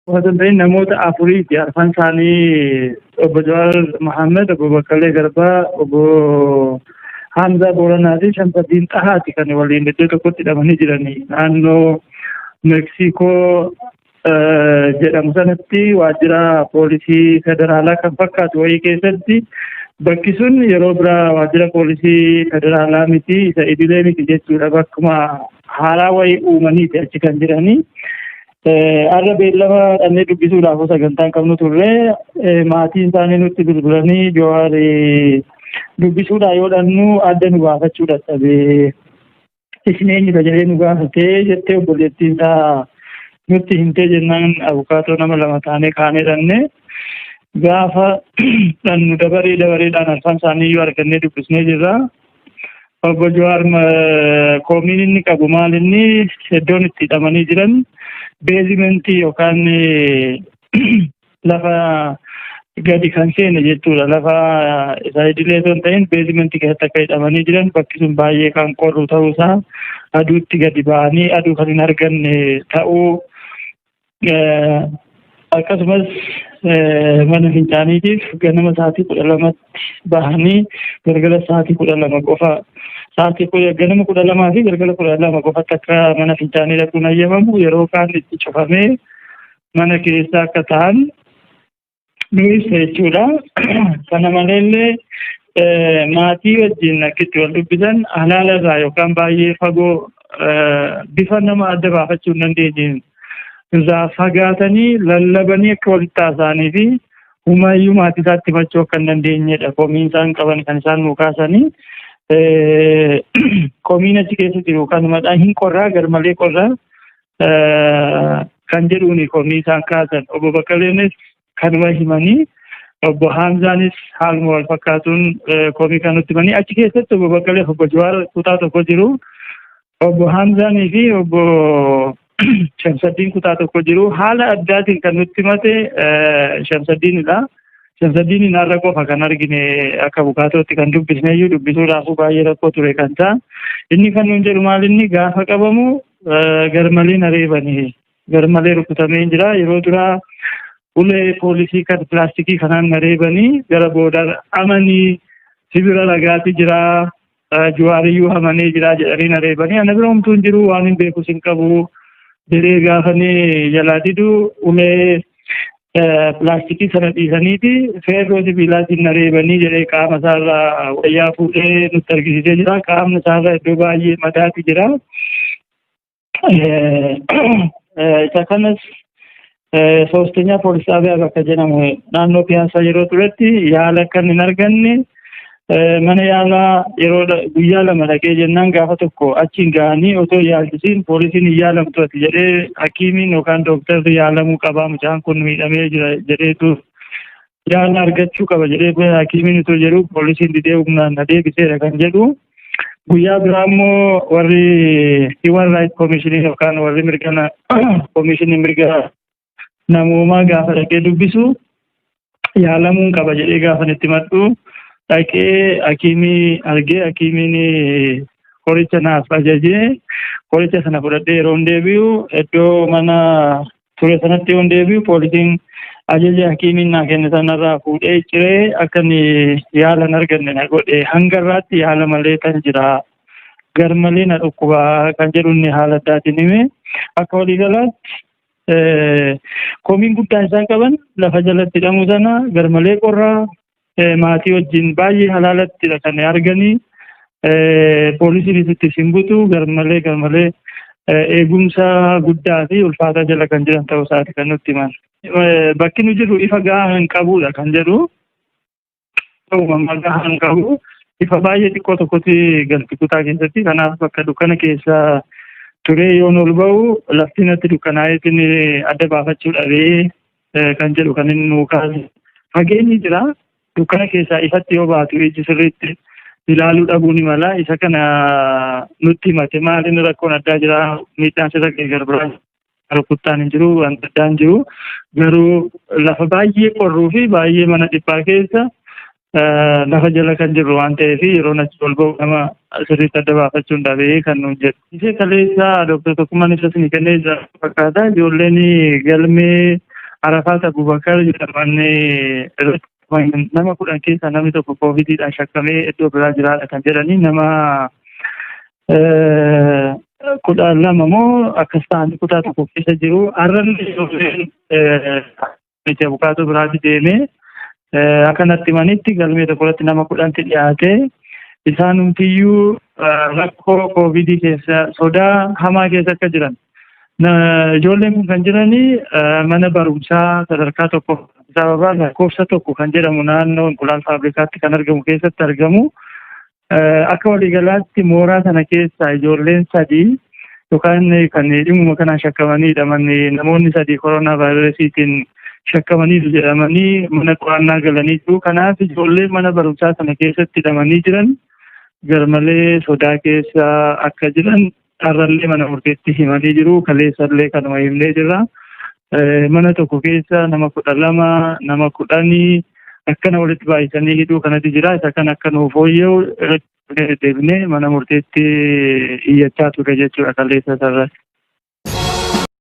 Waantonni namoota afuriiti arfan isaanii obbo Jawaar Mohaammed, obbo Baqqalee Garbaa, obbo Hamza Booranaa fi Shamsaddiin Xahaati kan waliin iddoo tokkotti hidhamanii jiranii naannoo Meeksikoo jedhamu sanatti waajjira poolisii federaalaa kan fakkaatu wayii keessatti bakki sun yeroo biraa waajjira poolisii federaalaa miti isa idilee miti jechuudha. Bakkuma haaraa wayii uumaniiti achi kan jiranii. Arra beellama dhannee dubbisuudhaaf sagantaan qabnu turre maatiin isaanii nutti bilbilanii Jawaar dubbisuudhaan yoo dhannu adda nu baafachuu dadhabee isin eenyudha jedhee nu gaafatee jettee obboleettiin isaa nutti himtee jennaan abukaatoo nama lama taanee kaanee dhanne gaafa dhannu dabareedhaan arfan isaanii iyyuu argannee dubbisnee jirra. Obbo Jawaar koomiin inni qabu maal inni iddoon itti hidhamanii jiran beezimentii yookaan lafa gadi kan seene jechuudha. Lafa isaa idilee osoo hin ta'in beezimentii keessatti akka hidhamanii jiran bakki sun baay'ee kan qorru ta'uusaa aduutti gadi ba'anii aduu kan hin arganne ta'uu akkasumas mana fincaaniitiif ganama sa'aatii 12tti bahanii galgala sa'aatii 12 qofa ganama 12 fi galgala 12 qofatti akka mana fincaanii dhaquun eeyyamamu yeroo kaan itti cufamee mana keessa akka ta'an nu ibsa jechuudha. Kana maleellee maatii wajjin akkitti wal dubbisan halaala irraa yookaan baay'ee fagoo bifa nama adda baafachuu hin dandeenyeen irraa fagaatanii lallabanii akka walitti haasa'anii fi humaayyuu maatii isaatti himachuu akka hin dandeenyedha. Komiin isaan qaban kan isaan nuu kaasanii komiin achi keessa jiru kanumadhaan hin qorraa garmalee qorraa kan jedhuuni komii isaan kaasan. Obbo Baqqaleenis kanuma himanii obbo Hamzaanis haaluma wal fakkaatuun komii kan nutti himanii achi keessatti obbo Baqqalee fi obbo Jawaar kutaa tokko jiru. Obbo Hamzaanii fi obbo Shamsaddiin kutaa tokko jiru. Haala addaatiin kan nutti himate Shamsaddiinidha. Shamsaddiin har'a qofa kan argine akka abukaatootti kan dubbisneeyyuu dubbisuudhaafuu baay'ee rakkoo ture kan ta'a. Inni kan nuun jedhu maal inni gaafa qabamu garmalee areebanii garmalee rukutamee jira. Yeroo duraa ulee poolisii kan pilaastikii kanaan areebanii gara booda amanii sibira lagaati jira. Jawaariyyuu amanee jira jedhanii areebanii ana bira homtuu hin jiru waan hin beekus hin qabu jedhee gaafanii jalaa didu ulee pilaastikii sana dhiisaniiti feerroo sibiilaatiin areebanii jedhee qaama isaarraa wayyaa fuudhee nutti argisiisee jira. Qaamni isaarraa iddoo baay'ee madaati jira. Isa kanas soosteenyaa poolis xaabiyaa bakka jedhamu naannoo piyaasaa yeroo turetti yaala akka hin arganne mana yaalaa yeroo guyyaa lama dhaqee jennaan gaafa tokko achiin ga'anii otoo yaalchisiin poolisiin hin yaalamtu ati jedhee hakiimiin yookaan dooktarri yaalamuu qabaa mucaan kun miidhamee jira jedheetu yaala argachuu qaba jedhee hakiimiin otoo jedhu poolisiin didee humnaan deebiseera kan jedhu. Guyyaa biraa immoo warri Human Rights Commission yookaan warri Commission mirga namoomaa gaafa dhaqee dubbisu yaalamuun qaba jedhee gaafa itti maddu dhaqee hakiimii argee hakiimiin qoricha naaf ajajee qoricha sana fudhadhee yeroo deebi'u iddoo mana ture sanatti yeroo deebi'u poolisiin ajaja hakiimiin naa kenne sanarraa fuudhee ciree akka yaala hin arganne na godhe hanga irraatti yaala malee kan jira garmalee na dhukkubaa kan jedhu inni haala addaatiin hime akka waliigalaatti komiin guddaa isaan qaban lafa jalatti hidhamuu sana garmalee qorraa maatii wajjin baay'ee halaalattidha kan arganii poolisiin itti simbutu garmalee eegumsa guddaa fi ulfaataa jala kan jiran ta'uu isaati kan nutti himan. Bakki nu jiru ifa gahaa hin qabudha kan jedhu ta'uumammaa gahaa hin qabu ifa baay'ee xiqqoo tokkotti galti kutaa keessatti kanaaf bakka dukkana keessa turee yoon ol ba'u lafti natti dukkanaa'eetiin adda baafachuu dhabee kan jedhu kan inni nuu kaase. Fageenyi jira dukkana keessaa ifatti yoo baatu iji sirriitti ilaaluu dhabuu ni mala isa kana nutti himate maaliin rakkoon addaa jira miidhaan sirra garbiraa rukuttaan hin jiru wanta addaan hin jiru garuu lafa baay'ee qorruu fi baay'ee mana dhiphaa keessa lafa jala kan jirru waan ta'eef yeroo achi ol ba'u nama sirriitti adda baafachuun dhabee kan nuun jedhu. Ishee kaleessa Dooktar Tokkummaan ibsa isinii kennee jira fakkaata ijoolleen galmee Arafaat Abubakar jedhamanii nama 10 keessa namni tokko koovidiidhaan shakkamee iddoo biraa jiraadha kan jedhanii nama 12 moo akkas ta'anii kutaa tokko keessa jiru. Har'allee ijoolleen abukaatoo biraatti deemee akkanatti manitti galmee tokkorratti nama 10 dhiyaate. Isaan hundiyyuu rakkoo koovidii keessa sodaa hamaa keessa akka jiran. Ijoolleen kun kan jiranii mana barumsaa sadarkaa tokko sababa lakkoofsa tokko kan jedhamu naannoo Inqulaal Faabrikaatti kan argamu keessatti argamu. Akka waliigalaatti mooraa sana keessa ijoolleen 3 yookaan kan dhimma kanaan shakkamaniidha. Namoonni 3 koronaa vaayirasiitiin shakkamanii jedhamanii mana qorannaa galanii jiru. Kanaaf ijoolleen mana barumsaa sana keessatti hidhamanii jiran garmalee sodaa keessa akka jiran har'allee mana murteetti himanii jiru. Kaleessallee kanuma himnee jirra. Mana tokko keessa nama 12 nama 10 akkana walitti baay'isanii hidhuu kanatti jira. Isa kan akka nuuf fooyya'u deebinee mana murteetti iyyachaa ture jechuudha kaleessa sarratti.